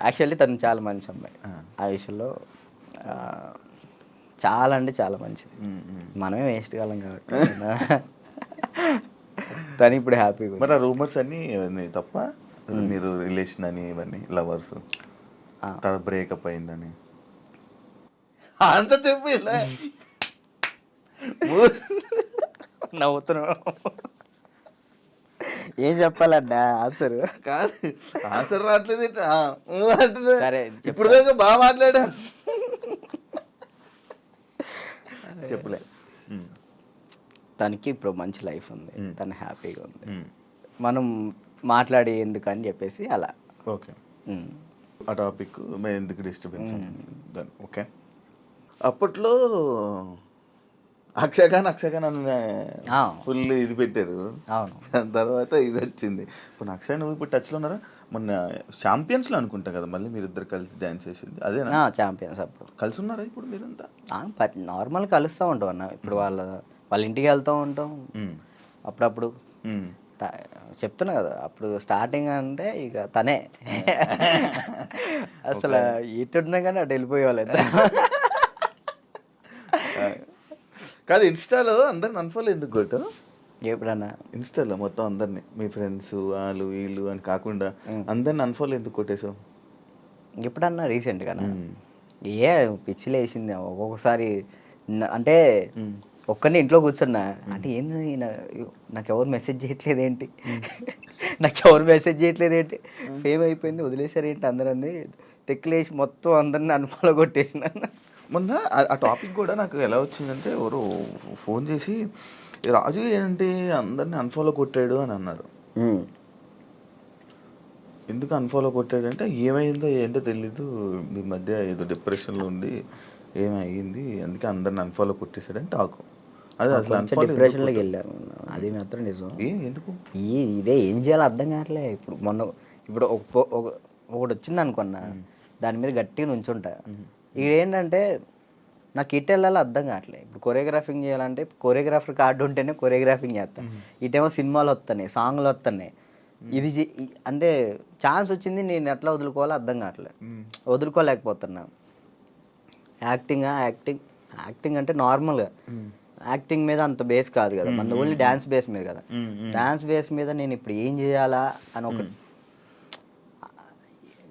యాక్చువల్లీ తను చాలా మంచి అమ్మాయి, ఆ విషయంలో చాలా అంటే చాలా మంచిది, మనమే వేస్ట్ కాలం కాబట్టి. తను ఇప్పుడు హ్యాపీగా. మరి ఆ రూమర్స్ అన్నీ తప్ప, మీరు రిలేషన్ అని ఇవన్నీ లవర్స్ తర్వాత బ్రేకప్ అయిందని అంత చెప్పి నవ్వుతున్నావు, ఏం చెప్పాలన్నా ఆన్సర్ కాదు, ఆన్సర్ రావట్లేదు. సరే ఇప్పుడు దాకా బాగా మాట్లాడా, చెప్పలే. తనకి ఇప్పుడు మంచి లైఫ్ ఉంది, తను హ్యాపీగా ఉంది. మనం మాట్లాడి ఎందుకు అని చెప్పేసి అలా. ఓకే, ఆ టాపిక్ మేము ఎందుకు డిస్టర్బెన్స్ ఓకే. అప్పట్లో అక్షయఖాన్ అని ఫుల్ ఇది పెట్టారు. అవును. దాని తర్వాత ఇది వచ్చింది. ఇప్పుడు అక్షయ్ నువ్వు ఇప్పుడు టచ్లో ఉన్నారా? మొన్న ఛాంపియన్స్లో అనుకుంటా కదా మళ్ళీ మీరు ఇద్దరు కలిసి డ్యాన్స్ చేసింది అదేనా? ఛాంపియన్స్ అప్పుడు కలిసి ఉన్నారా ఇప్పుడు మీరంతా? నార్మల్ కలుస్తూ ఉంటాం అన్న. ఇప్పుడు వాళ్ళ ఇంటికి వెళ్తూ ఉంటాం అప్పుడప్పుడు. చెప్తున్నా కదా అప్పుడు స్టార్టింగ్ అంటే ఇక తనే అసలు ఎటున్నా కానీ అటు వెళ్ళిపోయేవాళ్ళు. కాదు, ఇన్స్టాలో అందరిని అన్ఫాలో ఎందుకు కొట్టావు? ఎప్పుడన్నా ఇన్స్టాలో మొత్తం అందరినీ మీ ఫ్రెండ్స్ వాళ్ళు వీళ్ళు అని కాకుండా అందరిని అన్ఫాలో ఎందుకు కొట్టేసావు? ఎప్పుడన్నా రీసెంట్గానా? ఏ పిచ్చిలు వేసింది ఒక్కొక్కసారి. అంటే ఒక్కరిని ఇంట్లో కూర్చున్నా అంటే ఏంది నాకు ఎవరు మెసేజ్ చేయట్లేదు ఏంటి, ఫేమ్ అయిపోయింది వదిలేసారు ఏంటి అందరన్నీ తెక్కులేసి మొత్తం అందరిని అన్ఫాలో కొట్టేసిన. మొన్న ఆ టాపిక్ కూడా నాకు ఎలా వచ్చిందంటే ఎవరు ఫోన్ చేసి రాజు ఏంటి అందరిని అన్ఫాలో కొట్టాడు అని అన్నారు. ఎందుకు అన్ఫాలో కొట్టాడంటే ఏమైందో ఏంటో తెలీదు, మీ మధ్య ఏదో డిప్రెషన్లో ఉండి ఏమైంది అందుకే అందరిని అన్ఫాలో కొట్టేశాడని టాకు. అదే అసలు డిప్రెషన్లోకి వెళ్ళాను, అది మాత్రం నిజం. ఎందుకు ఇదే ఏం చేయాలో అర్థం కావట్లే. ఇప్పుడు ఒకటి వచ్చింది అనుకున్నా దాని మీద గట్టిగా నుంచుంటా. ఇక్కడ ఏంటంటే నాకు ఇటు వెళ్ళాలో అర్థం కావట్లేదు. ఇప్పుడు కొరియోగ్రాఫింగ్ చేయాలంటే కొరియోగ్రాఫర్ కార్డు ఉంటేనే కొరియోగ్రాఫింగ్ చేస్తాను. ఇటేమో సినిమాలు వస్తున్నాయి, సాంగ్లు వస్తున్నాయి. ఇది అంటే ఛాన్స్ వచ్చింది, నేను ఎట్లా వదులుకోవాలో అర్థం కావట్లేదు, వదులుకోలేకపోతున్నా. యాక్టింగ్ అంటే నార్మల్గా యాక్టింగ్ మీద అంత బేస్ కాదు కదా, మన ఓన్లీ డ్యాన్స్ బేస్ మీద కదా. డ్యాన్స్ బేస్ మీద నేను ఇప్పుడు ఏం చేయాలా అని ఒక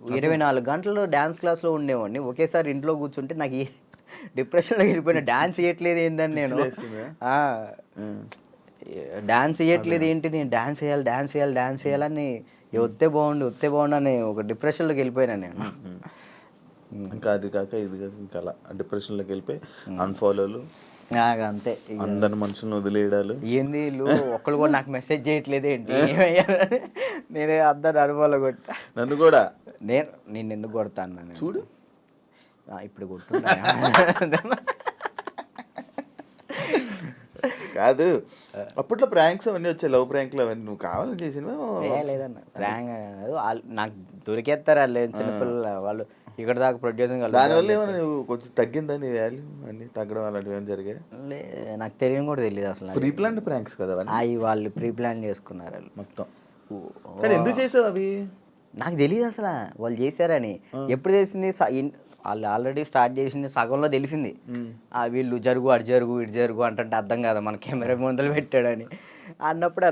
24 గంటలు డ్యాన్స్ క్లాస్లో ఉండేవాడిని. ఒకేసారి ఇంట్లో కూర్చుంటే నాకు డిప్రెషన్లో వెళ్ళిపోయినా. డ్యాన్స్ చేయట్లేదు ఏందని నేను డాన్స్ చేయట్లేదు ఏంటి, నేను డాన్స్ చేయాలని వస్తే బాగుండు అని ఒక డిప్రెషన్లోకి వెళ్ళిపోయినా నేను. ఇంకా అది కాక ఇది కాక ఇంకా అలా డిప్రెషన్లోకి వెళ్ళిపోయి అన్ఫాలోలు అంతే. అందరి మనుషులను వదిలేయడాలు. ఏంది వీళ్ళు ఒక్కళ్ళు కూడా నాకు మెసేజ్ చేయట్లేదు ఏంటి, నేనే అందరు అనుభవాలు కొట్టా. నన్ను కూడా నేను ఎందుకు కొడతాను చూడు ఇప్పుడు కొట్టున్నా. కాదు, అప్పట్లో ప్రాంక్స్ అవన్నీ వచ్చాయి, లవ్ ప్రాంక్లు అవన్నీ నువ్వు కావాలని చేసినవా? లేదన్న ప్రాంక్ నాకు దొరికేస్తారు వాళ్ళు చిన్నపిల్లలు, వాళ్ళు ఇక్కడ దాకా ప్రొడ్యూసింగ్. దానివల్ల ఏమైనా నువ్వు కొంచెం తగ్గిందా నీ వాల్యూ అన్నీ తగ్గడం అలాంటివి ఏమైనా జరిగాయి? నాకు తెలియని కూడా తెలియదు అసలు. ప్రీ ప్లాన్ ప్రాంక్స్ కదా అవి వాళ్ళు ప్రీ ప్లాన్ చేసుకున్నారు వాళ్ళు మొత్తం. కానీ ఎందుకు చేసావు అవి? నాకు తెలియదు అసలు వాళ్ళు చేశారని. ఎప్పుడు తెలిసింది, వాళ్ళు ఆల్రెడీ స్టార్ట్ చేసింది సగంలో తెలిసింది. వీళ్ళు అటు జరుగు అంటే అర్థం కదా మన కెమెరా ముందలు పెట్టాడని అన్నప్పుడు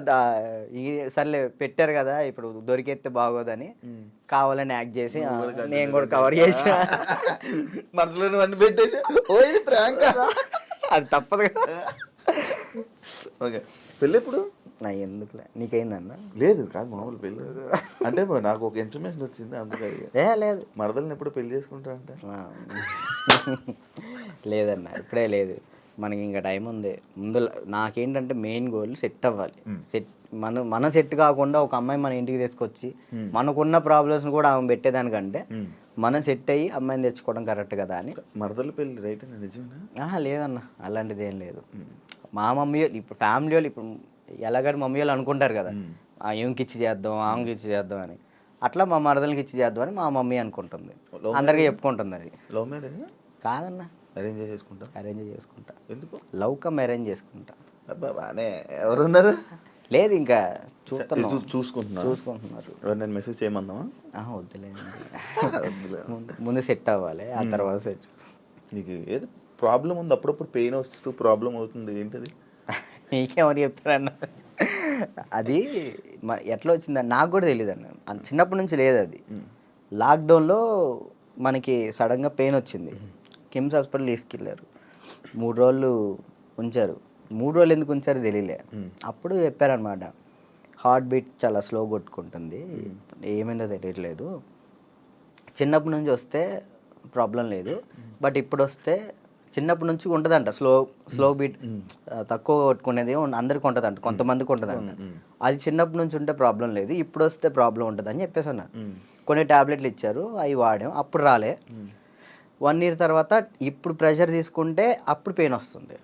సర్లే పెట్టారు కదా ఇప్పుడు దొరికేస్తే బాగోదని కావాలని యాక్ట్ చేసి నేను కూడా కవర్ చేసిన. మనసులో అన్ని పెట్టేసి అది తప్పదు కదా. ఓకే, పెళ్ళి ఎప్పుడు? నా ఎందుకులే, నీకైందన్న? లేదు కాదు, మామూలు పెళ్ళి అంటే నాకు ఒక ఇన్ఫర్మేషన్ వచ్చింది అందుకే. లేదు, మరదల్ని ఎప్పుడు పెళ్లి చేసుకుంటా అంటే? లేదన్న ఇప్పుడే లేదు, మనకి ఇంకా టైం ఉంది. ముందు నాకేంటంటే మెయిన్ గోల్ సెట్ అవ్వాలి. మనం సెట్ కాకుండా ఒక అమ్మాయి మన ఇంటికి తీసుకొచ్చి మనకున్న ప్రాబ్లమ్స్ కూడా ఆమె పెట్టేదానికంటే మనం సెట్ అయ్యి అమ్మాయిని తెచ్చుకోవడం కరెక్ట్ కదా అని. మరదల పెళ్ళి రైట్ అని నిజమేనా? లేదన్న అలాంటిది ఏం లేదు. మా మమ్మీ ఇప్పుడు ఫ్యామిలీ వాళ్ళు ఇప్పుడు ఎలాగని మమ్మీ వాళ్ళు అనుకుంటారు కదా, ఏమికి ఇచ్చి చేద్దాం ఆమెకి ఇచ్చి చేద్దాం అని. అట్లా మా మరదలకి ఇచ్చి చేద్దామని మా మమ్మీ అనుకుంటుంది, అందరికీ చెప్పుకుంటుంది. అది లవ్ మ్యారేజ్ కాదన్న, అరేంజ్ చేసుకుంటా. ఎందుకు? లవ్ కమ్ అరేంజ్ చేసుకుంటా. బానే ఎవరున్నారు? లేదు ఇంకా చూసుకుంటున్నారు. నేను మెసేజ్ చేయమందామా? వద్దులేదు, ముందు సెట్ అవ్వాలి, ఆ తర్వాత సెట్. నీకు ఏదో ప్రాబ్లం ఉంది, అప్పుడప్పుడు పెయిన్ వస్తూ ప్రాబ్లం అవుతుంది, ఏంటది? నీకేమని చెప్తారన్న? అది ఎట్లా వచ్చిందని నాకు కూడా తెలియదు అన్న, చిన్నప్పటి నుంచి లేదు అది. లాక్డౌన్లో మనకి సడన్గా పెయిన్ వచ్చింది, కిమ్స్ హాస్పిటల్ తీసుకెళ్ళారు, 3 రోజులు ఉంచారు. 3 రోజులు ఎందుకు ఉంచారో తెలియలే. అప్పుడు చెప్పారనమాట, హార్ట్ బీట్ చాలా స్లో కొట్టుకుంటుంది, ఏమైందో తెలియట్లేదు, చిన్నప్పటి నుంచి వస్తే ప్రాబ్లం లేదు, బట్ ఇప్పుడు వస్తే చిన్నప్పటి నుంచి ఉంటుందంట స్లో బీట్ తక్కువ కొట్టుకునేది అందరికి ఉంటుందంట, కొంతమందికి ఉంటుందంట. అది చిన్నప్పటి నుంచి ఉంటే ప్రాబ్లం లేదు, ఇప్పుడు వస్తే ప్రాబ్లం ఉంటుంది అని చెప్పేసి అన్నారు. కొన్ని ట్యాబ్లెట్లు ఇచ్చారు, అవి వాడాం, అప్పుడు రాలే. 1 year తర్వాత ఇప్పుడు ప్రెషర్ తీసుకుంటే అప్పుడు పెయిన్ వస్తుంది.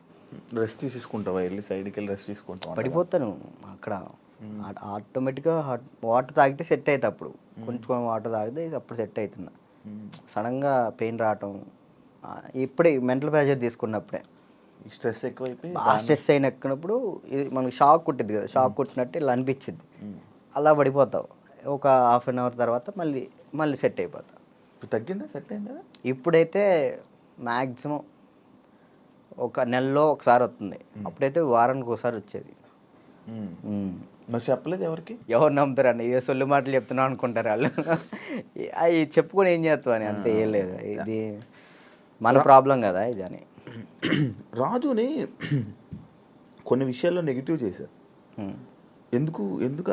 రెస్ట్ తీసుకుంటావా, వెళ్ళి సైడ్కి వెళ్ళి రెస్ట్ తీసుకుంటావా? పడిపోతాను అక్కడ. ఆటోమేటిక్గా వాటర్ తాగితే సెట్ అవుతుంది. అప్పుడు కొంచెం వాటర్ తాగితే అప్పుడు సెట్ అవుతున్నా. సడన్గా పెయిన్ రావటం ఇప్పుడే మెంటల్ ప్రెషర్ తీసుకున్నప్పుడే. స్ట్రెస్ ఎక్కువైపోయి ఆ స్ట్రెస్ అయిన ఎక్కినప్పుడు ఇది మనకి షాక్ కుట్టింది కదా, షాక్ కుట్టినట్టు ఇలా అనిపించింది. అలా పడిపోతావు. ఒక 1/2 hour తర్వాత మళ్ళీ సెట్ అయిపోతావు. తగ్గిందా, సెట్ అయిందా? ఇప్పుడైతే మ్యాక్సిమం ఒక నెలలో ఒకసారి వస్తుంది. అప్పుడైతే వారానికి ఒకసారి వచ్చేది. మరి చెప్పలేదు ఎవరికి? ఎవరు నమ్ముతారని, ఏ సొల్లు మాటలు చెప్తున్నావు అనుకుంటారు వాళ్ళు. అవి చెప్పుకొని ఏం చేస్తావు అని, అంతే. ఏం లేదు, ఇది మన ప్రాబ్లం కదా ఇది అని. రాజుని కొన్ని విషయాల్లో నెగిటివ్ చేశారు. ఎందుకు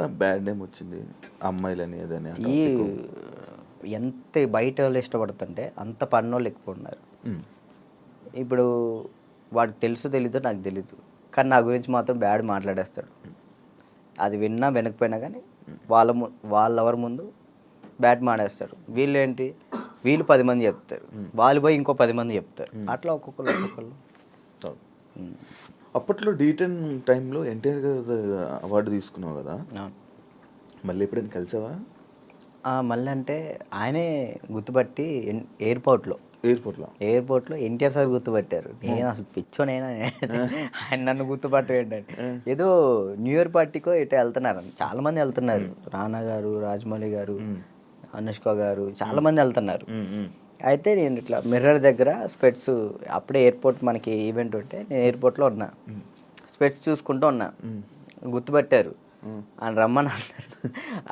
ఆ బ్యాడ్ నేమ్ వచ్చింది అమ్మాయిలని అదని? ఈ ఎంత బయట వాళ్ళు ఇష్టపడుతుంటే అంత పన్నోళ్ళు ఎక్కువ ఉన్నారు. ఇప్పుడు వాడికి తెలీదో నాకు తెలీదు, కానీ నా గురించి మాత్రం బ్యాడ్ మాట్లాడేస్తాడు. అది విన్నా వినకపోయినా కానీ వాళ్ళెవరి ముందు బ్యాడ్ మాడేస్తారు. వీళ్ళు 10 మంది చెప్తారు, వాళ్ళు పోయి ఇంకో 10 మంది చెప్తారు. అట్లా ఒక్కొక్కరు. అప్పట్లో D10 టైంలో ఎన్టీఆర్ గారు అవార్డు తీసుకున్నావు కదా, మళ్ళీ ఎప్పుడైనా కలిసావా? మళ్ళీ అంటే ఆయనే గుర్తుపట్టి ఎయిర్పోర్ట్లో ఎన్టీఆర్ సార్ గుర్తుపట్టారు. నేను అసలు పిచ్చోనైనా ఆయన నన్ను గుర్తుపట్టం ఏంటంటే, ఏదో న్యూ ఇయర్ పార్టీకో ఎటో వెళ్తున్నారు, చాలా మంది వెళ్తున్నారు. రానా గారు, రాజమౌళి గారు, అనుష్క గారు, చాలా మంది వెళ్తున్నారు. అయితే నేను ఇట్లా మిర్రర్ దగ్గర స్పెట్స్, అప్పుడే ఎయిర్పోర్ట్ మనకి ఈవెంట్ ఉంటే నేను ఎయిర్పోర్ట్లో ఉన్నా, స్పెట్స్ చూసుకుంటూ ఉన్నా. గుర్తుపట్టారు, ఆయన రమ్మని అన్నారు.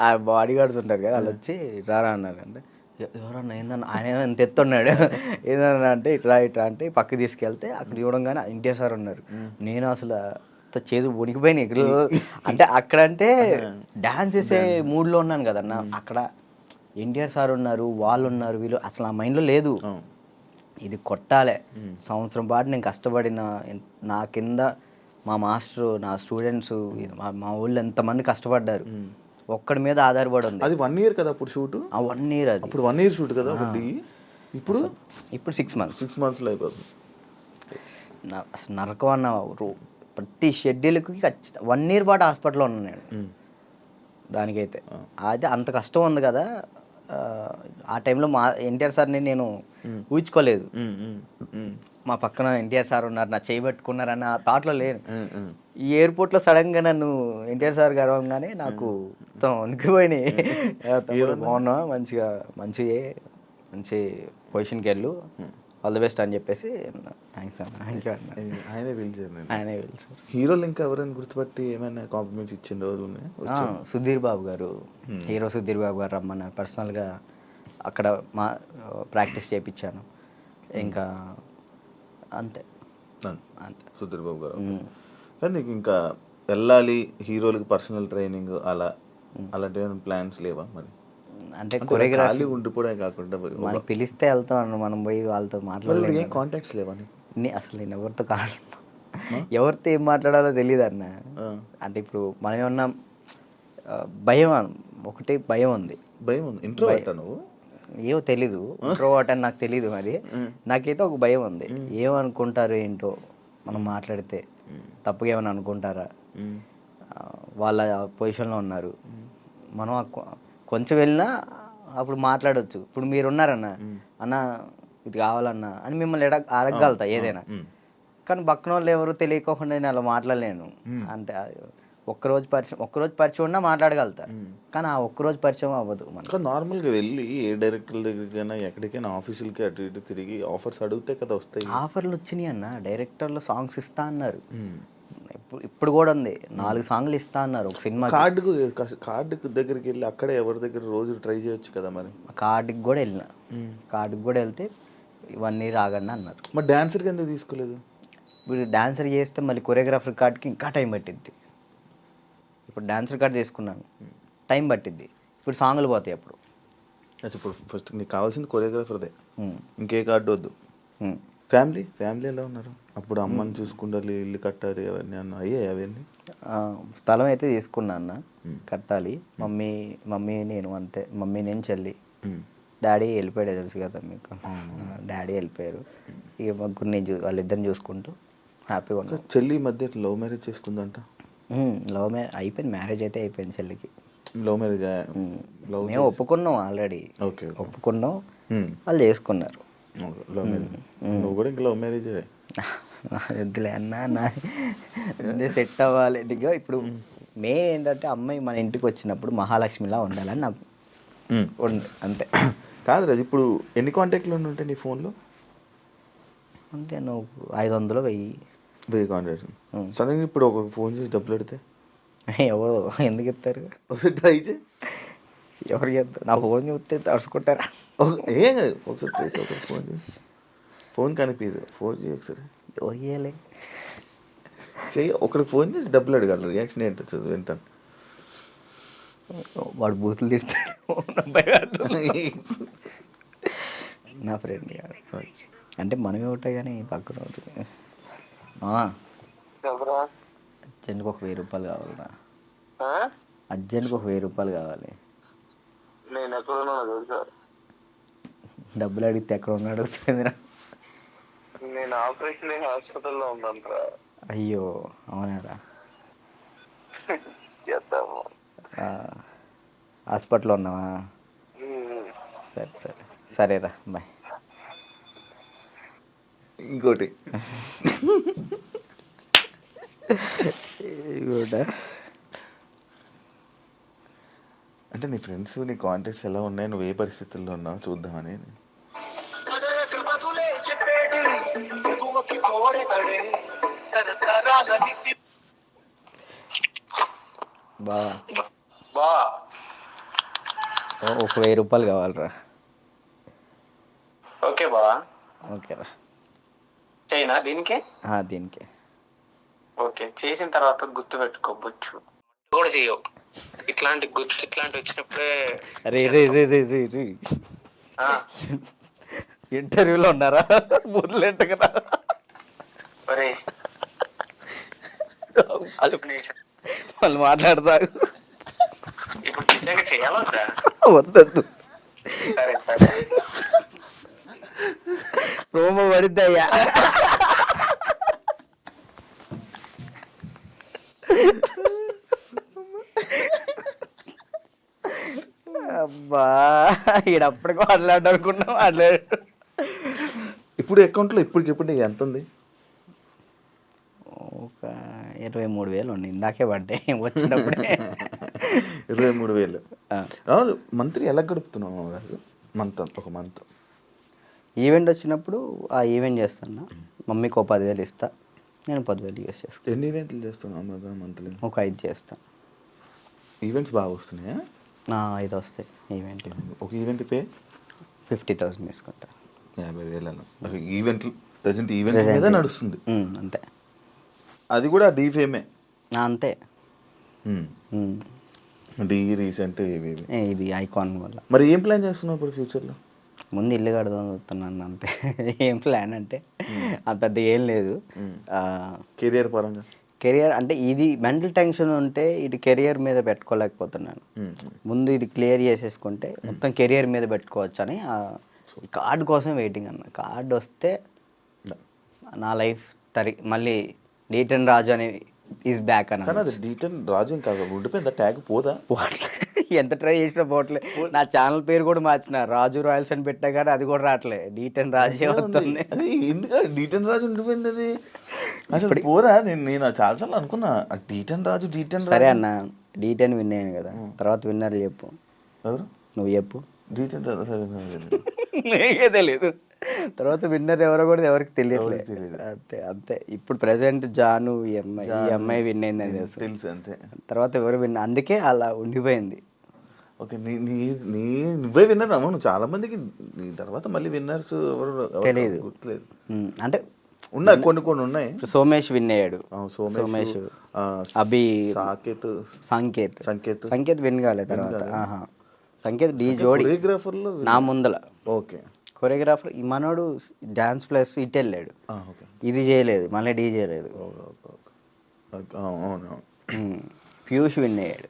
ఆ బాడీ గార్డ్స్ ఉంటారు కదా, వాళ్ళు వచ్చి రారా అన్నారు. అంటే ఎవరన్నా ఏందన్నా, ఆయన ఎంత ఎత్తున్నాడు, ఏదన్నా అంటే ఇట్లా అంటే పక్కకి తీసుకెళ్తే అక్కడ చూడంగానే ఎన్టీఆర్ సార్ ఉన్నారు. నేను అసలు చేదు వణికిపోయినాయి ఇక్కడ. అంటే అక్కడంటే డాన్స్ చేసే మూడ్లో ఉన్నాను కదన్న, అక్కడ ఎన్టీఆర్ సార్ ఉన్నారు, వాళ్ళు ఉన్నారు, వీళ్ళు అసలు ఆ మైండ్లో లేదు. ఇది కొట్టాలే, సంవత్సరం పాటు నేను కష్టపడిన, నా కింద మా మాస్టరు, నా స్టూడెంట్స్, మా ఊళ్ళో ఎంతమంది కష్టపడ్డారు, ఒక్కడి మీద ఆధారపడి ఉంది. అది 1 year కదా అప్పుడు షూట్? 1 year. అది అప్పుడు 1 year షూట్ కదా ఒకటి. ఇప్పుడు 6 months. 6 monthsలో అయిపోతుంది. అసలు నరకం అన్న. ప్రతి షెడ్యూల్కి 1 year పాటు హాస్పిటల్లో ఉన్నాను నేను. దానికైతే అయితే అంత కష్టం ఉంది కదా. ఆ టైంలో మా ఎన్టీఆర్ సార్ని నేను ఊహించుకోలేదు. మా పక్కన ఎన్టీఆర్ సార్ ఉన్నారు, నా చేయబెట్టుకున్నారన్న థాట్లో లేను. ఈ ఎయిర్పోర్ట్లో సడన్గా నన్ను ఎన్టీఆర్ సార్ గడవగానే నాకు మొత్తం వణికిపోయినాయి. బాగున్నా, మంచి పొజిషన్కి వెళ్ళు, ఆల్ ది బెస్ట్ అని చెప్పేసి థ్యాంక్స్ అన్న, థ్యాంక్ యూ అన్న. ఆయనే పిలిచారు. హీరోలు ఇంకా ఎవరైనా గుర్తుపట్టి ఏమైనా కాంప్లిమెంట్స్ ఇచ్చిన రోజు? సుధీర్ బాబు గారు, హీరో సుధీర్ బాబు గారు రమ్మన్నారు పర్సనల్గా. అక్కడ ప్రాక్టీస్ చేయించాను. ఇంకా అంతే. సుధీర్ బాబు గారు. కానీ నీకు ఇంకా వెళ్ళాలి హీరోలకి పర్సనల్ ట్రైనింగ్ అలాంటి ప్లాన్స్ లేవా మరి? అంటే కొరియోగ్రఫీ ఉండిపోవడం కాకుండా మనకి పిలిస్తే వెళ్తాం, మనం పోయి వాళ్ళతో మాట్లాడలేదు. ఏం కాంటాక్ట్స్ లేవా? అసలు నేను ఎవరితో ఏం మాట్లాడాలో తెలియదు అన్న. అంటే ఇప్పుడు మనం ఏమన్నా భయం, ఒకటి భయం ఉంది. ఇంట్రోవర్ట్ నువ్వు? ఏమో తెలీదు, ఇంట్రోవర్ట్ అని నాకు తెలీదు. మరి నాకైతే ఒక భయం ఉంది, ఏమనుకుంటారు ఏంటో, మనం మాట్లాడితే తప్పుగా ఏమైనా అనుకుంటారా, వాళ్ళ పొజిషన్లో ఉన్నారు, మనం కొంచెం వెళ్ళినా అప్పుడు మాట్లాడవచ్చు. ఇప్పుడు మీరున్నారన్న, అన్న ఇది కావాలన్నా అని మిమ్మల్ని అడగగలుగుతా ఏదైనా. కానీ పక్కన వాళ్ళు ఎవరు తెలియకోకుండా నేను అలా మాట్లాడలేను. అంటే ఒక్కరోజు పరిచయం ఉన్నా మాట్లాడగలుగుతా, కానీ ఆ ఒక్కరోజు పరిచయం అవ్వదు. మనకు నార్మల్గా వెళ్ళి ఏ డైరెక్టర్ దగ్గరికైనా ఎక్కడికైనా ఆఫీసులకి అటు ఇటు తిరిగి ఆఫర్స్ అడిగితే కదా వస్తాయి. ఆఫర్లు వచ్చినాయి అన్న, డైరెక్టర్లు సాంగ్స్ ఇస్తా అన్నారు. ఇప్పుడు కూడా ఉంది, 4 సాంగ్లు ఇస్తా అన్నారు ఒక సినిమా. కార్డుకు దగ్గరికి వెళ్ళి అక్కడే ఎవరి దగ్గర రోజు ట్రై చేయొచ్చు కదా మరి. కార్డుకి కూడా వెళ్ళిన, కార్డుకి కూడా వెళ్తే 1 year ఆగండి అన్నారు. మరి డాన్సర్కి ఎందుకు తీసుకోలేదు? ఇప్పుడు డాన్సర్ చేస్తే మళ్ళీ కొరియోగ్రాఫర్ కార్డ్కి ఇంకా టైం పట్టిద్ది. ఇప్పుడు డాన్సర్ కార్డ్ తీసుకున్నాను, టైం పట్టిద్ది. ఇప్పుడు సాంగ్లు పోతాయి అప్పుడు. ఇప్పుడు ఫస్ట్ నీకు కావాల్సింది కొరియోగ్రాఫర్దే, ఇంకే కార్డు వద్దు. ఫ్యామిలీ ఎలా ఉన్నారు అప్పుడు? అమ్మని చూసుకుంటారు, ఇల్లు కట్టాలి, అవన్నీ అన్న అయ్యాయి అవన్నీ? స్థలం అయితే తీసుకున్నా అన్న, కట్టాలి. మమ్మీ నేను అంతే, మమ్మీ నేను చెల్లి. డాడీ వెళ్ళిపోయాడు, తెలుసు కదా మీకు. డాడీ వెళ్ళిపోయారు. ఇక ముగ్గురు నేను వాళ్ళిద్దరిని చూసుకుంటూ హ్యాపీగా ఉన్నాను. చెల్లి ఈ మధ్య లవ్ మ్యారేజ్ చేసుకుందంట. లవ్ మ్యారేజ్ అయిపోయింది, మ్యారేజ్ అయితే అయిపోయింది చెల్లికి. Love marriage? మేము ఒప్పుకున్నాం ఆల్రెడీ. ఓకే, ఒప్పుకున్నాం, వాళ్ళు చేసుకున్నారు. Love marriage. నువ్వు కూడా ఇంకా లవ్ మ్యారేజ్? వద్దులే అన్న, సెట్ అవ్వాలి. ఇక ఇప్పుడు మెయిన్ ఏంటంటే అమ్మాయి మన ఇంటికి వచ్చినప్పుడు మహాలక్ష్మిలా ఉండాలని నాకు అంతే. కాదు రాజు, ఇప్పుడు ఎన్ని కాంటాక్ట్లు ఉంటాయి నీ ఫోన్లో? అంటే నువ్వు 500 1000 కాంటాక్ట్స్. సడన్గా ఇప్పుడు ఒక ఫోన్ చేసి డబ్బులు పెడితే ఎవరు ఎందుకు ఇస్తారు? ఒకసారి ట్రై చేయి. ఎవరికి ఇస్తారు? నా ఫోన్ చూస్తే తడుచుకుంటారా? ఏం కాదు, ఒకసారి ట్రై చేయి. ఒకసారి ఫోన్ చేయి, ఫోన్ కనిపించదు, ఫోన్ చేయి ఒకసారి. ఎవరు చేయాలి? చెయ్యి, ఒకరికి ఫోన్ చేసి డబ్బులు అడగాలి. రియాక్షన్ ఏంటో వింటాను. వాడు బూతులు తిడతాడు నా ఫ్రెండ్ గారు. అంటే మనమే ఒకటే కానీ పక్కన ఒకటి. అర్జెంట్కి ఒక 1000 రూపాయలు కావాలరా. అర్జెంట్కి ఒక 1000 రూపాయలు కావాలి. నేను ఎక్కడ డబ్బులు అడిగితే ఎక్కడ ఉన్నా అడుగుతుందిరా. నేను ఆపరేషన్ హాస్పిటల్లో ఉన్నాను. అయ్యో అవునారా? హాస్పిటల్లో ఉన్నావా? సరే సరేరా, బాయ్. ఇంకోటి అంటే నీ ఫ్రెండ్స్, నీ కాంటాక్ట్స్ ఎలా ఉన్నాయి, నువ్వు ఏ పరిస్థితుల్లో ఉన్నావు చూద్దామని. బా ఒక 1000 రూపాయలు కావాలరా. ఓకే బా, ఓకేరా. చైనా దీనికి? దీనికి. ఓకే, చేసిన తర్వాత గుర్తు పెట్టుకోవచ్చు కూడా చేయవు. ఇట్లాంటి వచ్చినప్పుడే. ఇంటర్వ్యూలో ఉన్నారా? బుర్లేంట కదా. వాళ్ళు మాట్లాడతారు. ఇప్పుడు నిజంగా చేయాలొద్దా? వద్దొద్దు, సరే సరే. ప్రోమో పడిద్దయ్యా. అబ్బా, ఈడప్పటికి మాట్లాడనుకున్నా మాట్లాడు. ఇప్పుడు అకౌంట్లో ఇప్పటికిప్పుడు ఎంత ఉంది? ఒక 23,000 ఉంది, ఇందాకే పడ్డాయి వచ్చినప్పుడే. 23,000. మంత్లీ ఎలా గడుపుతున్నావు ఒక మంత్? ఈవెంట్ వచ్చినప్పుడు ఆ ఈవెంట్ చేస్తున్నా, మమ్మీకి ఒక 10,000 ఇస్తా, నేను 10,000 యూస్ చేస్తాను. ఎన్ని ఈవెంట్లు చేస్తున్నావు మంత్లీ? ఒక 5 చేస్తాను. ఈవెంట్స్ బాగా వస్తున్నాయా? 5 వస్తాయి ఈవెంట్. ఒక ఈవెంట్ పే 50,000 తీసుకుంటా. 50,000 ఈవెంట్లు ప్రజెంట్ ఈవెంట్ మీద నడుస్తుంది అంతే. అది కూడా డీఫేమే అంతే. డీ రీసెంట్ ఇది ఐకాన్ వల్ల. మరి ఏం ప్లాన్ చేస్తున్నావు ఇప్పుడు ఫ్యూచర్లో? ముందు ఇల్లు కడదాం చూస్తున్నాను అంతే. ఏం ప్లాన్ అంటే అంత పెద్ద ఏం లేదు. కెరియర్ పరంగా? కెరియర్ అంటే ఇది మెంటల్ టెన్షన్ ఉంటే ఇది కెరియర్ మీద పెట్టుకోలేకపోతున్నాను. ముందు ఇది క్లియర్ చేసేసుకుంటే మొత్తం కెరియర్ మీద పెట్టుకోవచ్చు అని కార్డు కోసం వెయిటింగ్ అన్న. కార్డు వస్తే నా లైఫ్ మళ్ళీ డీటెన్ రాజు అని ఈజ్ బ్యాక్ అన్న. అది డీటెన్ రాజు ఇంకా ఉండిపోయిందా? ట్యాగ్ పోదా? ఎంత ట్రై చేసినా పోవట్లే. నా ఛానల్ పేరు కూడా మార్చిన, రాజు రాయల్స్ అని పెట్టా కానీ అది కూడా రావట్లే, డీటెన్ రాజే వస్తుంది. ఎందుకంటే డీటెన్ రాజు ఉండిపోయింది, అది అసలు పోదా? నేను చాలాసార్లు అనుకున్నా డీటెన్ రాజు. సరే అన్న, డీటెన్ విన్ అయ్యాను కదా, తర్వాత విన్నర్ చెప్పు. ఎవరు? నువ్వు చెప్పు. డీటెన్ నీకే తెలియదు, తర్వాత విన్నర్ ఎవరో కూడా ఎవరికి తెలియట్లేదు. అంతే. ఇప్పుడు ప్రెసెంట్ జాను ఈ అమ్మాయి విన్ అయిందని తెలుసు అంతే. తర్వాత ఎవరు విన్, అందుకే అలా ఉండిపోయింది. ఓకే, నువ్వే విన్నర్ అమ్మ. నువ్వు చాలా మందికి నీ తర్వాత మళ్ళీ విన్నర్స్ ఎవరు తెలియదు, గుర్తులేదు. అంటే ఉన్నాయి, కొన్ని ఉన్నాయి. సోమేష్ విన్ అయ్యాడు. సోమేష్, అభి, సంకేత్ విన్ కాలేదు. తర్వాత సంకేత్ డీ జోడి కొరియోగ్రాఫర్లో నా ముందల. ఓకే, కొరియోగ్రాఫర్ ఈ మనోడు డ్యాన్స్ ప్లస్ ఇటు వెళ్ళాడు, ఓకే ఇది చేయలేదు, మళ్ళీ డీ చేయలేదు. అవును పీయూష్ విన్ అయ్యాడు.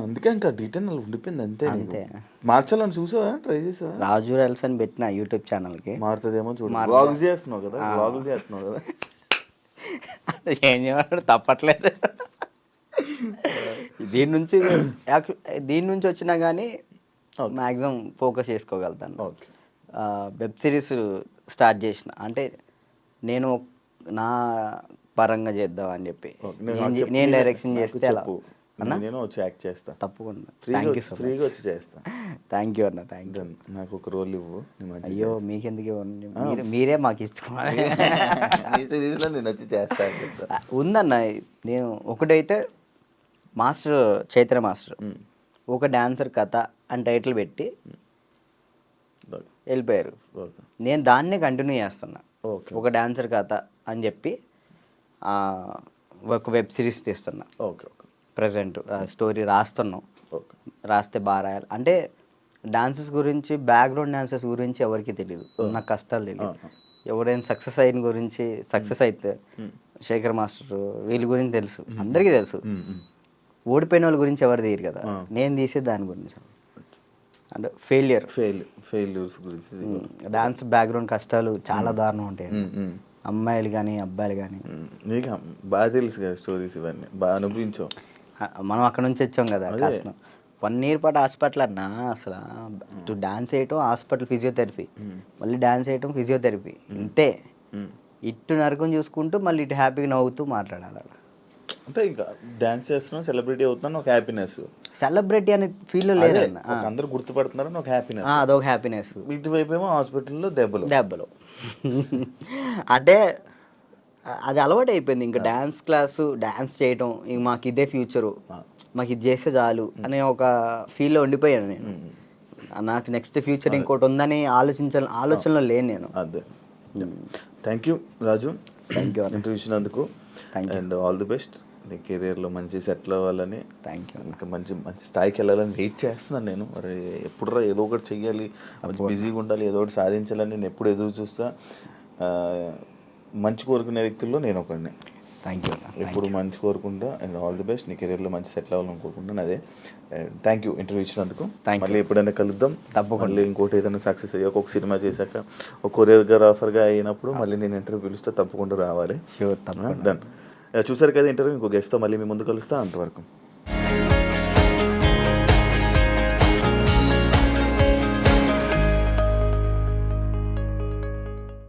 అందుకే ఇంకా డీటెయిల్ ఉండిపోయింది అంతే. అంతే. మార్చాలని చూసావా, ట్రై చేసావా? రాజు రెల్స్ అని పెట్టిన యూట్యూబ్ ఛానల్కి. మారుతుందేమో చూడు. వ్లాగ్స్ చేస్తున్నావు కదా, వ్లాగులు చేస్తున్నావు కదా. ఏం చేయమంటాడు, తప్పట్లేదు. దీని నుంచి వచ్చినా కానీ మ్యాక్సిమం ఫోకస్ చేసుకోగలుగుతాను. ఓకే. వెబ్ సిరీస్ స్టార్ట్ చేసిన, అంటే నేను నా పరంగా చేద్దాం అని చెప్పి నేను డైరెక్షన్ చేస్తే అలా అన్న నేను వచ్చి యాక్ట్ చేస్తా తప్పకుండా. ఫ్రీగా వచ్చి చేస్తా. థ్యాంక్ యూ అన్న, థ్యాంక్ యూ. నాకు ఒక రోల్ ఇవ్వు. అయ్యో మీకెందుకు ఇవ్వండి, మీరే మాకు ఇచ్చుకోవాలి. సిరీస్లో నేను వచ్చి చేస్తా. ఉందన్న, నేను ఒకటైతే మాస్టర్ చైత్ర మాస్టర్ ఒక డాన్సర్ కథ అని టైటిల్ పెట్టి వెళ్ళిపోయారు. నేను దాన్నే కంటిన్యూ చేస్తున్నా. ఒక డాన్సర్ కథ అని చెప్పి ఒక వెబ్ సిరీస్ తీస్తున్నా. Okay okay. ప్రజెంట్ స్టోరీ రాస్తున్నాం. ఓకే. రాస్తే బాగా రాయాలి. అంటే డాన్సెస్ గురించి, బ్యాక్గ్రౌండ్ డాన్సెస్ గురించి ఎవరికి తెలియదు, ఉన్న కష్టాలు తెలియదు. ఎవరైనా సక్సెస్ అయిన గురించి, సక్సెస్ అయితే శేఖర్ మాస్టర్ వీళ్ళ గురించి తెలుసు, అందరికీ తెలుసు. ఓడిపోయిన వాళ్ళ గురించి ఎవరు తీయరు కదా, నేను తీసే దాని గురించి. అంటే ఫెయిల్యూర్స్ గురించి. డాన్స్ బ్యాక్గ్రౌండ్ కష్టాలు చాలా దారుణం ఉంటాయి, అమ్మాయిలు కానీ అబ్బాయిలు కానీ. నీకు బాగా తెలుసు కదా స్టోరీస్, ఇవన్నీ బాగా అనుభవించావు. మనం అక్కడ నుంచి వచ్చాం కదా, కష్టం. 1 year పాటు హాస్పిటల్ అన్నా, అసలు డాన్స్ వేయటం హాస్పిటల్, ఫిజియోథెరపీ, మళ్ళీ డాన్స్ వేయటం ఫిజియోథెరపీ, ఇంతే. ఇటు నరకం చూసుకుంటూ మళ్ళీ ఇటు హ్యాపీగా నవ్వుతూ మాట్లాడాలి. అంటే ఇంకా డాన్స్ చేస్తున్నావు, సెలబ్రిటీ అవుతున్నాను, ఒక హ్యాపీనెస్. సెలబ్రిటీ అనే ఫీల్ లేదు, అందరూ గుర్తుపడుతున్నారని ఒక హ్యాపీనెస్, అదొక హ్యాపీనెస్. ఇటువైపు ఏమో హాస్పిటల్లో దెబ్బలు. అంటే అది అలవాటు అయిపోయింది. ఇంకా డ్యాన్స్ క్లాసు, డ్యాన్స్ చేయటం, ఇంక మాకు ఇదే ఫ్యూచరు, మాకు ఇది చేస్తే చాలు అనే ఒక ఫీల్లో ఉండిపోయాను నేను. నాకు నెక్స్ట్ ఫ్యూచర్ ఇంకోటి ఉందని ఆలోచనలో లేను నేను. అదే. Thank you Raju, thank you interview ఇచ్చినందుకు. And all the best. నీ కెరీర్లో మంచి సెటిల్ అవ్వాలని, థ్యాంక్ యూ. ఇంకా మంచి స్థాయికి వెళ్ళాలని వెయిట్ చేస్తున్నాను నేను. మరి ఎప్పుడురా ఏదో ఒకటి చెయ్యాలి, బిజీగా ఉండాలి, ఏదో ఒకటి సాధించాలని నేను ఎప్పుడు ఎదురు చూస్తా. మంచి కోరుకునే వ్యక్తుల్లో నేను ఒకడిని. Thank you. ఎప్పుడు మంచి కోరుకుంటా. And all the best. నీ కెరీర్లో మంచి సెటిల్ అవ్వాలని కోరుకుంటాను. అదే. థ్యాంక్ యూ ఇంటర్వ్యూ ఇచ్చినందుకు. మళ్ళీ ఎప్పుడైనా కలుద్దాం. మళ్ళీ ఇంకోటి ఏదైనా సక్సెస్ అయ్యాక, ఒక సినిమా చేశాక, ఒక కొరియోగ్రాఫర్గా అయినప్పుడు మళ్ళీ నేను ఇంటర్వ్యూ పిలుస్తే తప్పకుండా రావాలి. షూర్, తప్పకుండా. డన్. చూసారు కదా ఇంటర్వ్యూ. ఇంకో గెస్ట్తో మళ్ళీ మీ ముందు కలుస్తా. అంతవరకు